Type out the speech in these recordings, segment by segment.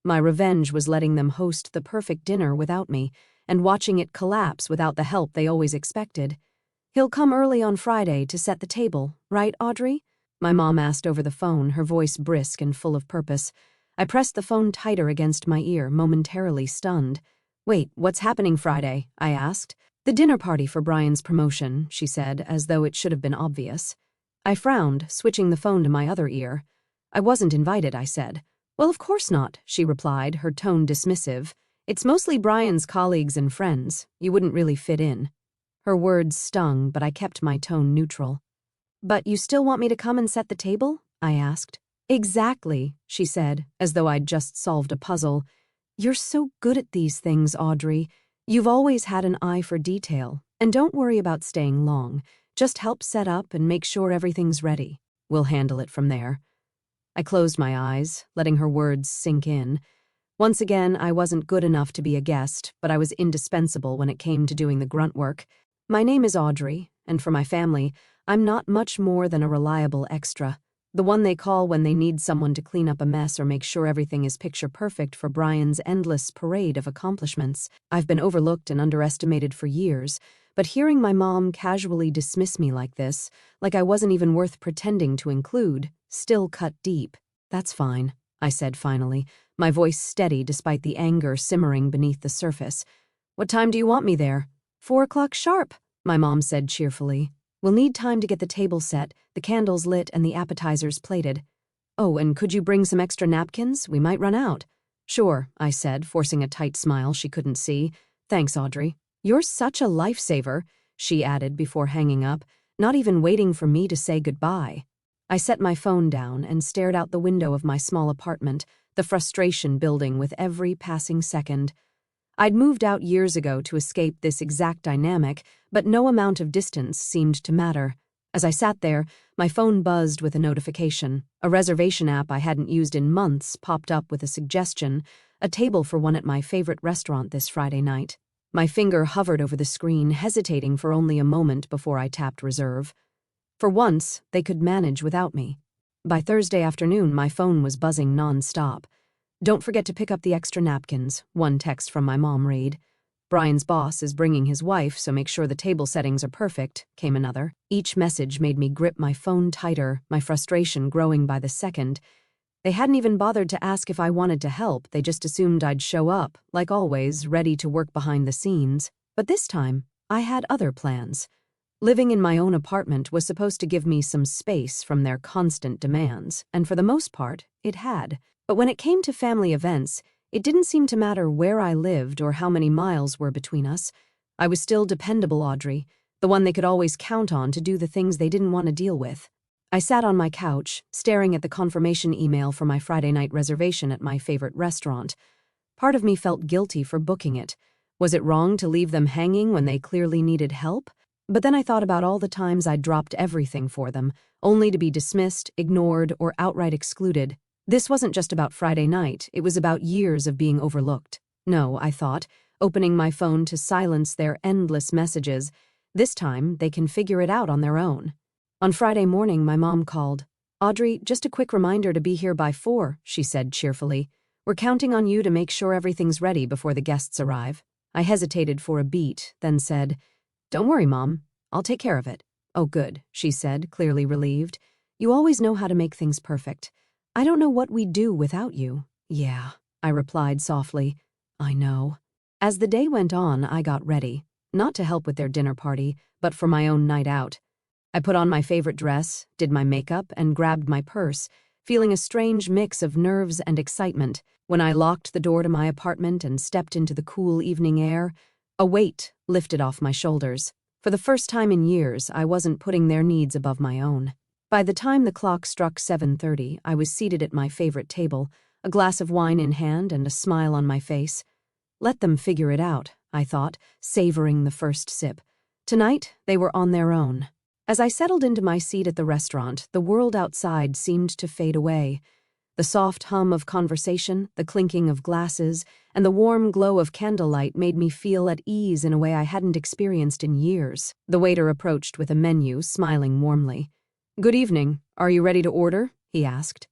My revenge was letting them host the perfect dinner without me and watching it collapse without the help they always expected. "He'll come early on Friday to set the table, right, Audrey?" My mom asked over the phone, her voice brisk and full of purpose. I pressed the phone tighter against my ear, momentarily stunned. "Wait, what's happening Friday?" I asked. "The dinner party for Brian's promotion," she said, as though it should have been obvious. I frowned, switching the phone to my other ear. "I wasn't invited," I said. "Well, of course not," she replied, her tone dismissive. "It's mostly Brian's colleagues and friends. You wouldn't really fit in." Her words stung, but I kept my tone neutral. "But you still want me to come and set the table?" I asked. "Exactly," she said, as though I'd just solved a puzzle. "You're so good at these things, Audrey. You've always had an eye for detail. And don't worry about staying long. Just help set up and make sure everything's ready. We'll handle it from there." I closed my eyes, letting her words sink in. Once again, I wasn't good enough to be a guest, but I was indispensable when it came to doing the grunt work. My name is Audrey, and for my family, I'm not much more than a reliable extra. The one they call when they need someone to clean up a mess or make sure everything is picture perfect for Brian's endless parade of accomplishments. I've been overlooked and underestimated for years, but hearing my mom casually dismiss me like this, like I wasn't even worth pretending to include, still cut deep. "That's fine," I said finally, my voice steady despite the anger simmering beneath the surface. "What time do you want me there?" 4 o'clock sharp, my mom said cheerfully. "We'll need time to get the table set, the candles lit, and the appetizers plated. Oh, and could you bring some extra napkins? We might run out." "Sure," I said, forcing a tight smile she couldn't see. "Thanks, Audrey." "You're such a lifesaver," she added before hanging up, not even waiting for me to say goodbye. I set my phone down and stared out the window of my small apartment, the frustration building with every passing second. I'd moved out years ago to escape this exact dynamic, but no amount of distance seemed to matter. As I sat there, my phone buzzed with a notification. A reservation app I hadn't used in months popped up with a suggestion, a table for one at my favorite restaurant this Friday night. My finger hovered over the screen, hesitating for only a moment before I tapped reserve. For once, they could manage without me. By Thursday afternoon, my phone was buzzing non-stop. "Don't forget to pick up the extra napkins," one text from my mom read. "Brian's boss is bringing his wife, so make sure the table settings are perfect," came another. Each message made me grip my phone tighter, my frustration growing by the second. They hadn't even bothered to ask if I wanted to help, they just assumed I'd show up, like always, ready to work behind the scenes. But this time, I had other plans. Living in my own apartment was supposed to give me some space from their constant demands, and for the most part, it had. But when it came to family events, it didn't seem to matter where I lived or how many miles were between us. I was still dependable Audrey, the one they could always count on to do the things they didn't want to deal with. I sat on my couch, staring at the confirmation email for my Friday night reservation at my favorite restaurant. Part of me felt guilty for booking it. Was it wrong to leave them hanging when they clearly needed help? But then I thought about all the times I'd dropped everything for them, only to be dismissed, ignored, or outright excluded. This wasn't just about Friday night, it was about years of being overlooked. No, I thought, opening my phone to silence their endless messages. This time, they can figure it out on their own. On Friday morning, my mom called. "Audrey, just a quick reminder to be here by 4, she said cheerfully. "We're counting on you to make sure everything's ready before the guests arrive." I hesitated for a beat, then said, "Don't worry, Mom. I'll take care of it." "Oh, good," she said, clearly relieved. "You always know how to make things perfect. I don't know what we'd do without you." "Yeah," I replied softly. "I know." As the day went on, I got ready, not to help with their dinner party, but for my own night out. I put on my favorite dress, did my makeup, and grabbed my purse, feeling a strange mix of nerves and excitement. When I locked the door to my apartment and stepped into the cool evening air, a weight lifted off my shoulders. For the first time in years, I wasn't putting their needs above my own. By the time the clock struck 7:30, I was seated at my favorite table, a glass of wine in hand and a smile on my face. Let them figure it out, I thought, savoring the first sip. Tonight, they were on their own. As I settled into my seat at the restaurant, the world outside seemed to fade away. The soft hum of conversation, the clinking of glasses, and the warm glow of candlelight made me feel at ease in a way I hadn't experienced in years. The waiter approached with a menu, smiling warmly. "Good evening. Are you ready to order?" he asked.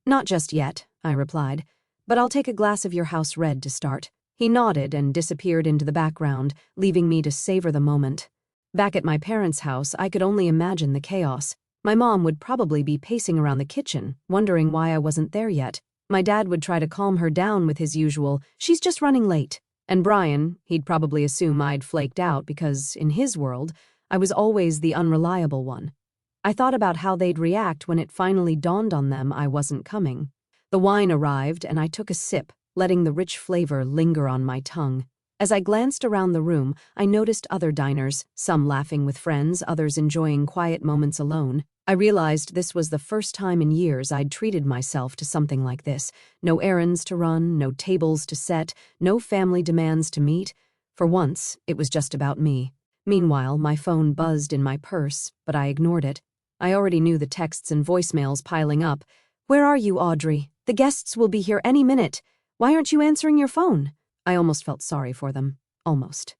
"Not just yet," I replied. but I'll take a glass of your house red to start." He nodded and disappeared into the background, leaving me to savor the moment. Back at my parents' house, I could only imagine the chaos. My mom would probably be pacing around the kitchen, wondering why I wasn't there yet. My dad would try to calm her down with his usual, "She's just running late." And Brian, he'd probably assume I'd flaked out because, in his world, I was always the unreliable one. I thought about how they'd react when it finally dawned on them I wasn't coming. The wine arrived, and I took a sip, letting the rich flavor linger on my tongue. As I glanced around the room, I noticed other diners, some laughing with friends, others enjoying quiet moments alone. I realized this was the first time in years I'd treated myself to something like this. No errands to run, no tables to set, no family demands to meet. For once, it was just about me. Meanwhile, my phone buzzed in my purse, but I ignored it. I already knew the texts and voicemails piling up. "Where are you, Audrey? The guests will be here any minute. Why aren't you answering your phone?" I almost felt sorry for them. Almost.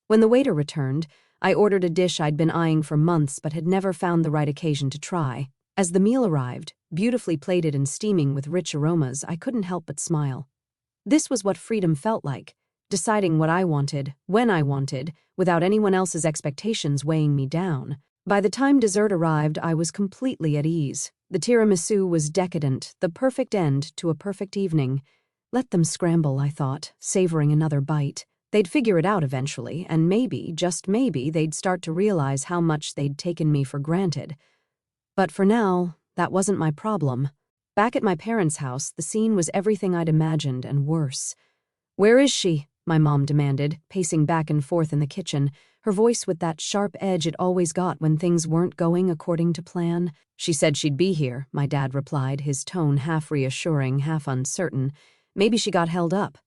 When the waiter returned, I ordered a dish I'd been eyeing for months but had never found the right occasion to try. As the meal arrived, beautifully plated and steaming with rich aromas, I couldn't help but smile. This was what freedom felt like, deciding what I wanted, when I wanted, without anyone else's expectations weighing me down. By the time dessert arrived, I was completely at ease. The tiramisu was decadent, the perfect end to a perfect evening. Let them scramble, I thought, savoring another bite. They'd figure it out eventually, and maybe, just maybe, they'd start to realize how much they'd taken me for granted. But for now, that wasn't my problem. Back at my parents' house, the scene was everything I'd imagined and worse. "Where is she?" my mom demanded, pacing back and forth in the kitchen, her voice with that sharp edge it always got when things weren't going according to plan. "She said she'd be here," my dad replied, his tone half reassuring, half uncertain. "Maybe she got held up."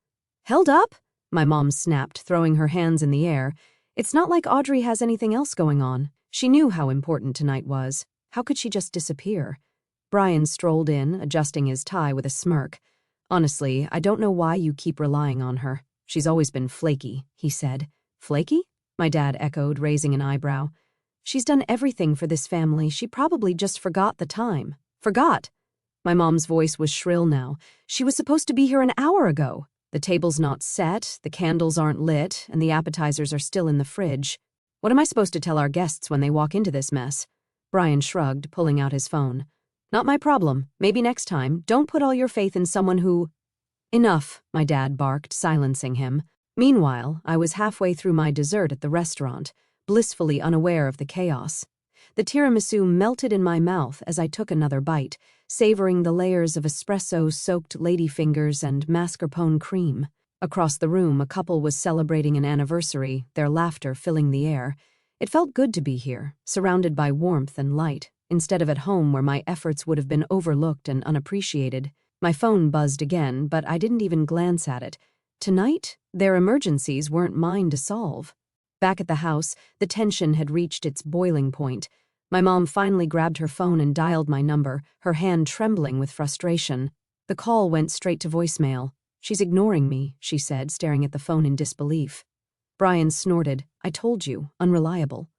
"Held up?" my mom snapped, throwing her hands in the air. "It's not like Audrey has anything else going on." She knew how important tonight was. How could she just disappear? Brian strolled in, adjusting his tie with a smirk. "Honestly, I don't know why you keep relying on her. She's always been flaky," he said. "Flaky?" my dad echoed, raising an eyebrow. "She's done everything for this family. She probably just forgot the time." "Forgot?" My mom's voice was shrill now. "She was supposed to be here an hour ago. The table's not set, the candles aren't lit, and the appetizers are still in the fridge. What am I supposed to tell our guests when they walk into this mess?" Brian shrugged, pulling out his phone. "Not my problem. Maybe next time. Don't put all your faith in someone who—" "Enough," my dad barked, silencing him. Meanwhile, I was halfway through my dessert at the restaurant, blissfully unaware of the chaos. The tiramisu melted in my mouth as I took another bite, savoring the layers of espresso-soaked ladyfingers and mascarpone cream. Across the room, a couple was celebrating an anniversary, their laughter filling the air. It felt good to be here, surrounded by warmth and light, instead of at home where my efforts would have been overlooked and unappreciated. My phone buzzed again, but I didn't even glance at it. Tonight, their emergencies weren't mine to solve. Back at the house, the tension had reached its boiling point. My mom finally grabbed her phone and dialed my number, her hand trembling with frustration. The call went straight to voicemail. "She's ignoring me," she said, staring at the phone in disbelief. Brian snorted. "I told you, unreliable."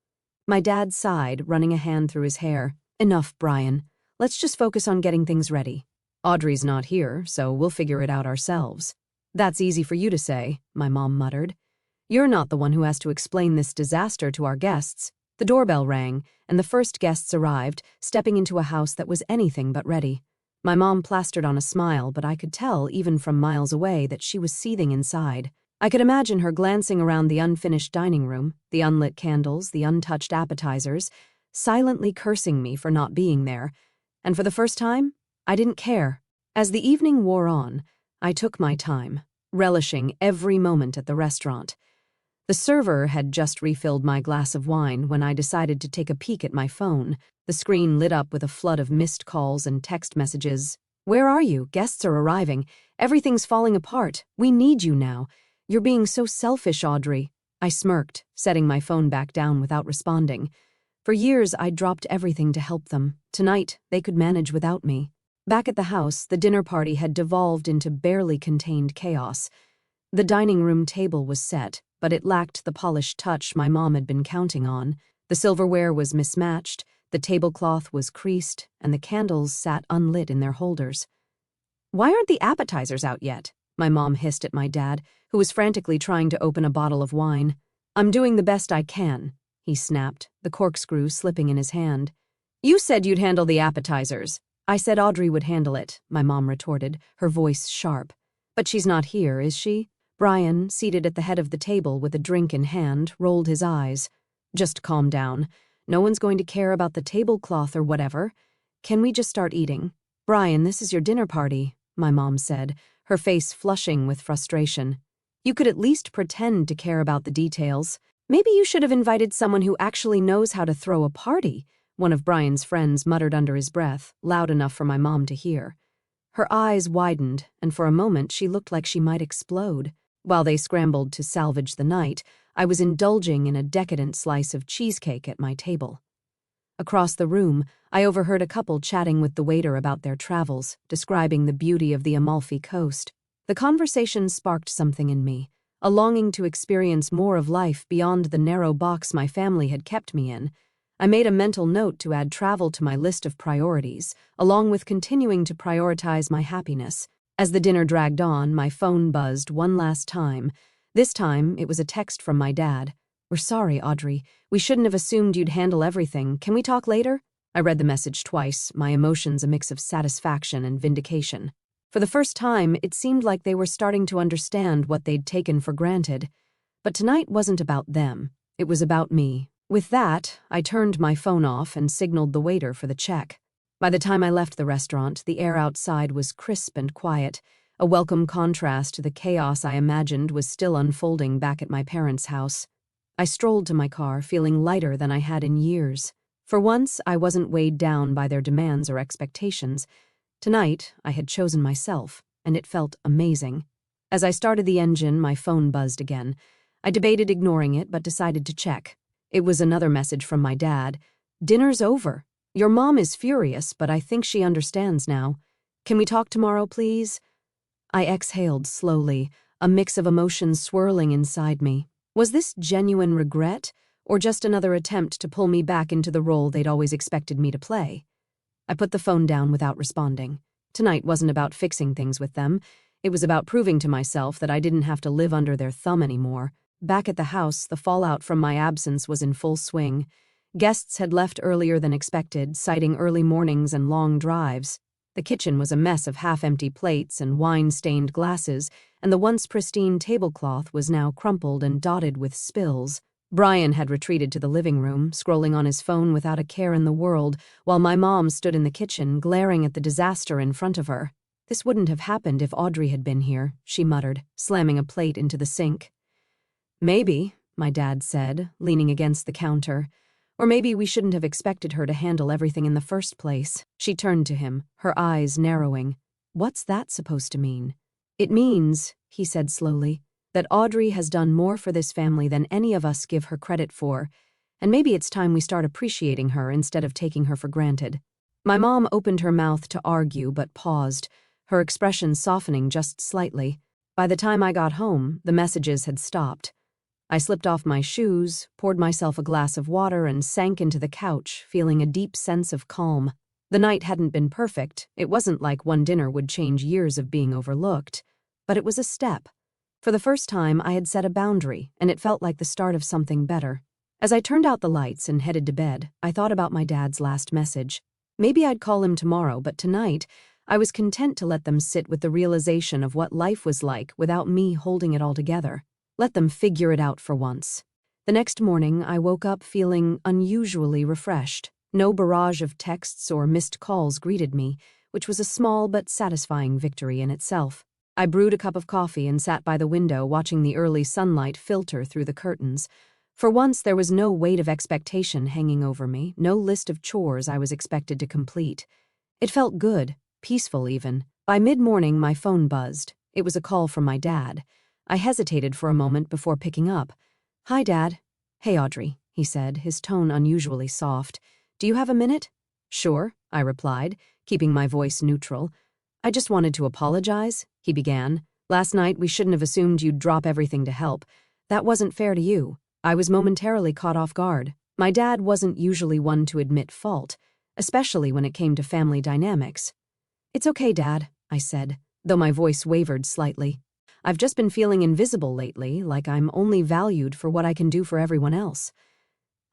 My dad sighed, running a hand through his hair. "Enough, Brian. Let's just focus on getting things ready. Audrey's not here, so we'll figure it out ourselves." "That's easy for you to say," my mom muttered. "You're not the one who has to explain this disaster to our guests." The doorbell rang, and the first guests arrived, stepping into a house that was anything but ready. My mom plastered on a smile, but I could tell, even from miles away, that she was seething inside. I could imagine her glancing around the unfinished dining room, the unlit candles, the untouched appetizers, silently cursing me for not being there. And for the first time, I didn't care. As the evening wore on, I took my time, relishing every moment at the restaurant. The server had just refilled my glass of wine when I decided to take a peek at my phone. The screen lit up with a flood of missed calls and text messages. "Where are you? Guests are arriving. Everything's falling apart. We need you now. You're being so selfish, Audrey." I smirked, setting my phone back down without responding. For years, I'd dropped everything to help them. Tonight, they could manage without me. Back at the house, the dinner party had devolved into barely contained chaos. The dining room table was set, but it lacked the polished touch my mom had been counting on. The silverware was mismatched, the tablecloth was creased, and the candles sat unlit in their holders. Why aren't the appetizers out yet? My mom hissed at my dad, who was frantically trying to open a bottle of wine. I'm doing the best I can, he snapped, the corkscrew slipping in his hand. You said you'd handle the appetizers. I said Audrey would handle it, my mom retorted, her voice sharp. But she's not here, is she? Brian, seated at the head of the table with a drink in hand, rolled his eyes. Just calm down. No one's going to care about the tablecloth or whatever. Can we just start eating? Brian, this is your dinner party, my mom said, her face flushing with frustration. You could at least pretend to care about the details. Maybe you should have invited someone who actually knows how to throw a party, one of Brian's friends muttered under his breath, loud enough for my mom to hear. Her eyes widened, and for a moment she looked like she might explode. While they scrambled to salvage the night, I was indulging in a decadent slice of cheesecake at my table. Across the room, I overheard a couple chatting with the waiter about their travels, describing the beauty of the Amalfi Coast. The conversation sparked something in me, a longing to experience more of life beyond the narrow box my family had kept me in. I made a mental note to add travel to my list of priorities, along with continuing to prioritize my happiness. As the dinner dragged on, my phone buzzed one last time. This time, it was a text from my dad. We're sorry, Audrey. We shouldn't have assumed you'd handle everything. Can we talk later? I read the message twice, my emotions a mix of satisfaction and vindication. For the first time, it seemed like they were starting to understand what they'd taken for granted. But tonight wasn't about them. It was about me. With that, I turned my phone off and signaled the waiter for the check. By the time I left the restaurant, the air outside was crisp and quiet, a welcome contrast to the chaos I imagined was still unfolding back at my parents' house. I strolled to my car, feeling lighter than I had in years. For once, I wasn't weighed down by their demands or expectations. Tonight, I had chosen myself, and it felt amazing. As I started the engine, my phone buzzed again. I debated ignoring it, but decided to check. It was another message from my dad. Dinner's over. Your mom is furious, but I think she understands now. Can we talk tomorrow, please? I exhaled slowly, a mix of emotions swirling inside me. Was this genuine regret, or just another attempt to pull me back into the role they'd always expected me to play? I put the phone down without responding. Tonight wasn't about fixing things with them. It was about proving to myself that I didn't have to live under their thumb anymore. Back at the house, the fallout from my absence was in full swing. Guests had left earlier than expected, citing early mornings and long drives. The kitchen was a mess of half-empty plates and wine-stained glasses, and the once pristine tablecloth was now crumpled and dotted with spills. Brian had retreated to the living room, scrolling on his phone without a care in the world, while my mom stood in the kitchen, glaring at the disaster in front of her. This wouldn't have happened if Audrey had been here, she muttered, slamming a plate into the sink. Maybe, my dad said, leaning against the counter. Or maybe we shouldn't have expected her to handle everything in the first place. She turned to him, her eyes narrowing. What's that supposed to mean? It means, he said slowly, that Audrey has done more for this family than any of us give her credit for, and maybe it's time we start appreciating her instead of taking her for granted. My mom opened her mouth to argue but paused, her expression softening just slightly. By the time I got home, the messages had stopped. I slipped off my shoes, poured myself a glass of water, and sank into the couch, feeling a deep sense of calm. The night hadn't been perfect. It wasn't like one dinner would change years of being overlooked. But it was a step. For the first time, I had set a boundary, and it felt like the start of something better. As I turned out the lights and headed to bed, I thought about my dad's last message. Maybe I'd call him tomorrow, but tonight, I was content to let them sit with the realization of what life was like without me holding it all together. Let them figure it out for once. The next morning, I woke up feeling unusually refreshed. No barrage of texts or missed calls greeted me, which was a small but satisfying victory in itself. I brewed a cup of coffee and sat by the window watching the early sunlight filter through the curtains. For once, there was no weight of expectation hanging over me, no list of chores I was expected to complete. It felt good, peaceful even. By mid-morning, my phone buzzed. It was a call from my dad. I hesitated for a moment before picking up. Hi, Dad. Hey, Audrey, he said, his tone unusually soft. Do you have a minute? Sure, I replied, keeping my voice neutral. I just wanted to apologize, he began. Last night we shouldn't have assumed you'd drop everything to help. That wasn't fair to you. I was momentarily caught off guard. My dad wasn't usually one to admit fault, especially when it came to family dynamics. It's okay, Dad, I said, though my voice wavered slightly. I've just been feeling invisible lately, like I'm only valued for what I can do for everyone else.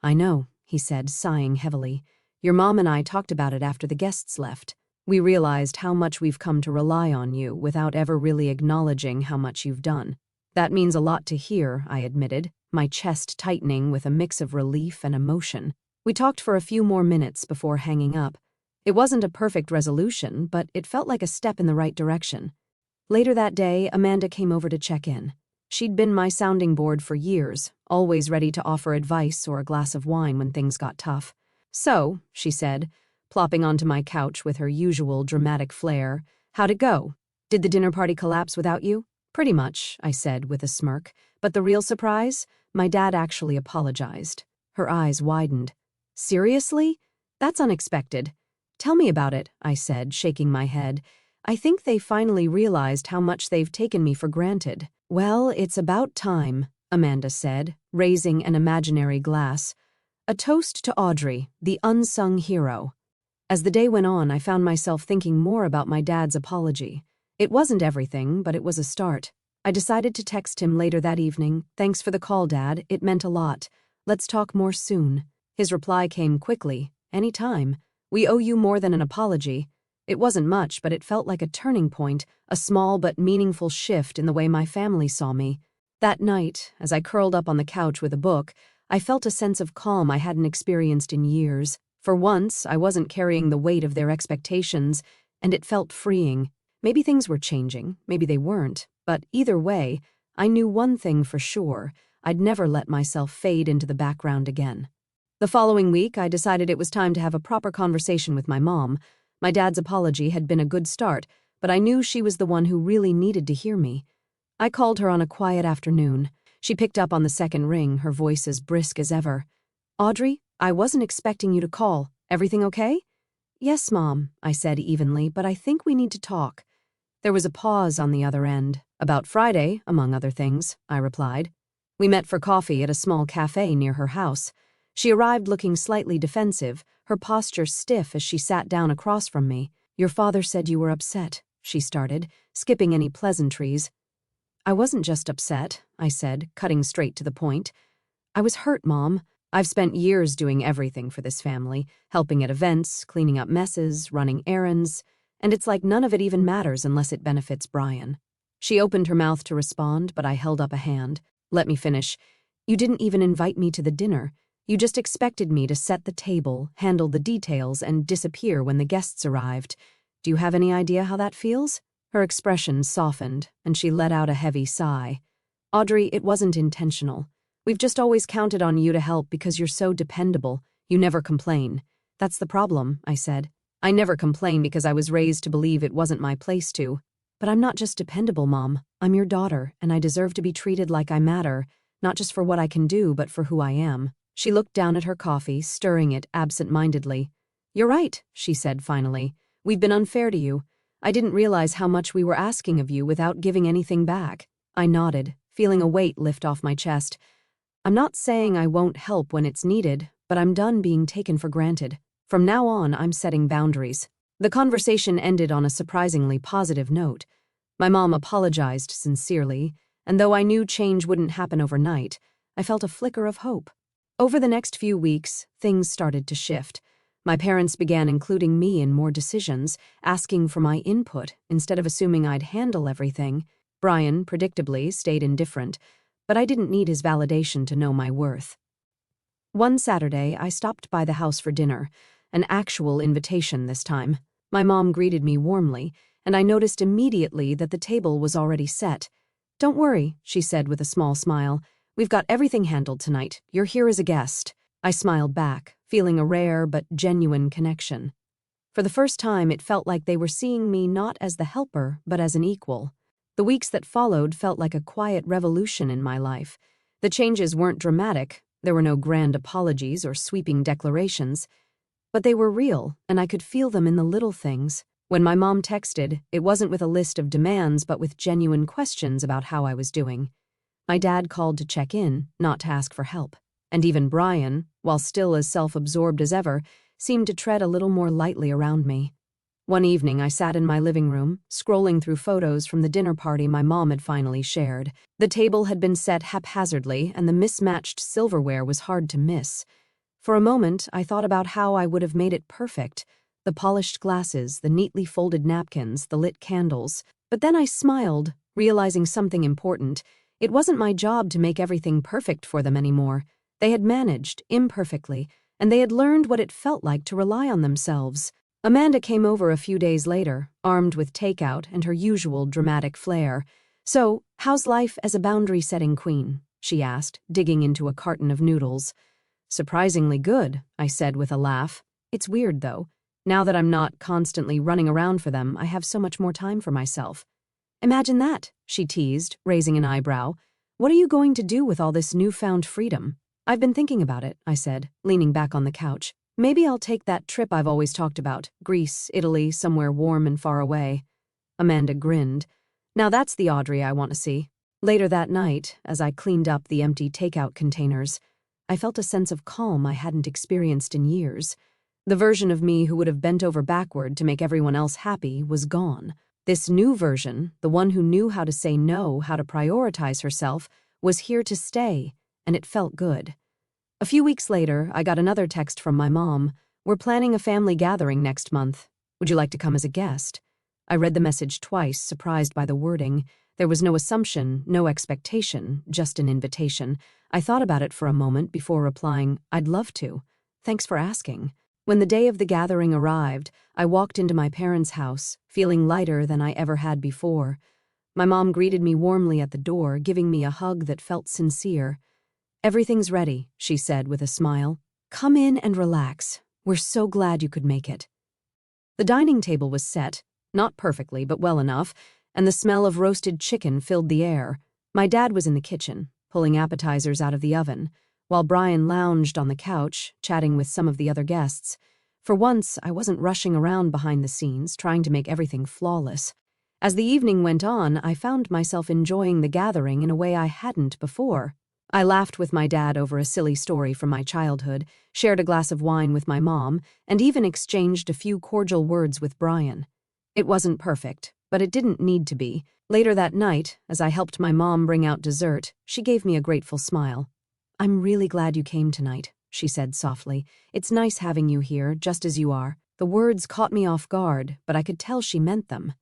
I know, he said, sighing heavily. Your mom and I talked about it after the guests left. We realized how much we've come to rely on you without ever really acknowledging how much you've done. That means a lot to hear, I admitted, my chest tightening with a mix of relief and emotion. We talked for a few more minutes before hanging up. It wasn't a perfect resolution, but it felt like a step in the right direction. Later that day, Amanda came over to check in. She'd been my sounding board for years, always ready to offer advice or a glass of wine when things got tough. So, she said, plopping onto my couch with her usual dramatic flair, how'd it go? Did the dinner party collapse without you? Pretty much, I said with a smirk. But the real surprise? My dad actually apologized. Her eyes widened. Seriously? That's unexpected. Tell me about it, I said, shaking my head. I think they finally realized how much they've taken me for granted. Well, it's about time, Amanda said, raising an imaginary glass. A toast to Audrey, the unsung hero. As the day went on, I found myself thinking more about my dad's apology. It wasn't everything, but it was a start. I decided to text him later that evening. Thanks for the call, Dad. It meant a lot. Let's talk more soon. His reply came quickly. Anytime. We owe you more than an apology. It wasn't much, but it felt like a turning point, a small but meaningful shift in the way my family saw me. That night, as I curled up on the couch with a book, I felt a sense of calm I hadn't experienced in years. For once, I wasn't carrying the weight of their expectations, and it felt freeing. Maybe things were changing, maybe they weren't, but either way, I knew one thing for sure: I'd never let myself fade into the background again. The following week, I decided it was time to have a proper conversation with my mom. My dad's apology had been a good start, but I knew she was the one who really needed to hear me. I called her on a quiet afternoon. She picked up on the second ring, her voice as brisk as ever. Audrey, I wasn't expecting you to call. Everything okay? Yes, Mom, I said evenly, but I think we need to talk. There was a pause on the other end. About Friday, among other things, I replied. We met for coffee at a small cafe near her house. She arrived looking slightly defensive, her posture stiff as she sat down across from me. Your father said you were upset, she started, skipping any pleasantries. I wasn't just upset, I said, cutting straight to the point. I was hurt, Mom. I've spent years doing everything for this family, helping at events, cleaning up messes, running errands, and it's like none of it even matters unless it benefits Brian. She opened her mouth to respond, but I held up a hand. Let me finish. You didn't even invite me to the dinner. You just expected me to set the table, handle the details, and disappear when the guests arrived. Do you have any idea how that feels? Her expression softened, and she let out a heavy sigh. Audrey, it wasn't intentional. We've just always counted on you to help because you're so dependable. You never complain. That's the problem, I said. I never complain because I was raised to believe it wasn't my place to. But I'm not just dependable, Mom. I'm your daughter, and I deserve to be treated like I matter, not just for what I can do, but for who I am. She looked down at her coffee, stirring it absent-mindedly. You're right, she said finally. We've been unfair to you. I didn't realize how much we were asking of you without giving anything back. I nodded, feeling a weight lift off my chest. I'm not saying I won't help when it's needed, but I'm done being taken for granted. From now on, I'm setting boundaries. The conversation ended on a surprisingly positive note. My mom apologized sincerely, and though I knew change wouldn't happen overnight, I felt a flicker of hope. Over the next few weeks, things started to shift. My parents began including me in more decisions, asking for my input instead of assuming I'd handle everything. Brian, predictably, stayed indifferent, but I didn't need his validation to know my worth. One Saturday, I stopped by the house for dinner, an actual invitation this time. My mom greeted me warmly, and I noticed immediately that the table was already set. Don't worry, she said with a small smile. We've got everything handled tonight. You're here as a guest. I smiled back, feeling a rare but genuine connection. For the first time, it felt like they were seeing me not as the helper, but as an equal. The weeks that followed felt like a quiet revolution in my life. The changes weren't dramatic. There were no grand apologies or sweeping declarations. But they were real, and I could feel them in the little things. When my mom texted, it wasn't with a list of demands, but with genuine questions about how I was doing. My dad called to check in, not to ask for help. And even Brian, while still as self-absorbed as ever, seemed to tread a little more lightly around me. One evening, I sat in my living room, scrolling through photos from the dinner party my mom had finally shared. The table had been set haphazardly, and the mismatched silverware was hard to miss. For a moment, I thought about how I would have made it perfect. The polished glasses, the neatly folded napkins, the lit candles. But then I smiled, realizing something important. It wasn't my job to make everything perfect for them anymore. They had managed, imperfectly, and they had learned what it felt like to rely on themselves. Amanda came over a few days later, armed with takeout and her usual dramatic flair. "So, how's life as a boundary-setting queen?" she asked, digging into a carton of noodles. "Surprisingly good," I said with a laugh. "It's weird, though. Now that I'm not constantly running around for them, I have so much more time for myself." "Imagine that," she teased, raising an eyebrow. "What are you going to do with all this newfound freedom?" "I've been thinking about it," I said, leaning back on the couch. "Maybe I'll take that trip I've always talked about, Greece, Italy, somewhere warm and far away." Amanda grinned. "Now that's the Audrey I want to see." Later that night, as I cleaned up the empty takeout containers, I felt a sense of calm I hadn't experienced in years. The version of me who would have bent over backward to make everyone else happy was gone. This new version, the one who knew how to say no, how to prioritize herself, was here to stay, and it felt good. A few weeks later, I got another text from my mom. "We're planning a family gathering next month. Would you like to come as a guest?" I read the message twice, surprised by the wording. There was no assumption, no expectation, just an invitation. I thought about it for a moment before replying, "I'd love to. Thanks for asking." When the day of the gathering arrived, I walked into my parents' house, feeling lighter than I ever had before. My mom greeted me warmly at the door, giving me a hug that felt sincere. "Everything's ready," she said with a smile. "Come in and relax. We're so glad you could make it." The dining table was set, not perfectly, but well enough, and the smell of roasted chicken filled the air. My dad was in the kitchen, pulling appetizers out of the oven, while Brian lounged on the couch, chatting with some of the other guests. For once, I wasn't rushing around behind the scenes, trying to make everything flawless. As the evening went on, I found myself enjoying the gathering in a way I hadn't before. I laughed with my dad over a silly story from my childhood, shared a glass of wine with my mom, and even exchanged a few cordial words with Brian. It wasn't perfect, but it didn't need to be. Later that night, as I helped my mom bring out dessert, she gave me a grateful smile. "I'm really glad you came tonight," she said softly. "It's nice having you here, just as you are." The words caught me off guard, but I could tell she meant them.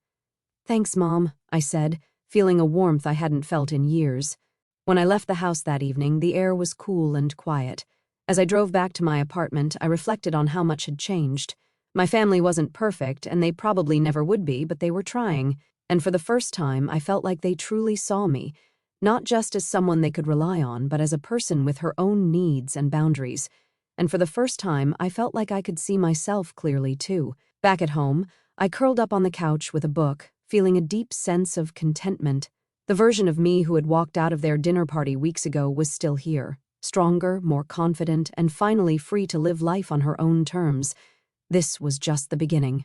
"Thanks, Mom," I said, feeling a warmth I hadn't felt in years. When I left the house that evening, the air was cool and quiet. As I drove back to my apartment, I reflected on how much had changed. My family wasn't perfect, and they probably never would be, but they were trying. And for the first time, I felt like they truly saw me, not just as someone they could rely on, but as a person with her own needs and boundaries. And for the first time, I felt like I could see myself clearly, too. Back at home, I curled up on the couch with a book, feeling a deep sense of contentment. The version of me who had walked out of their dinner party weeks ago was still here, stronger, more confident, and finally free to live life on her own terms. This was just the beginning.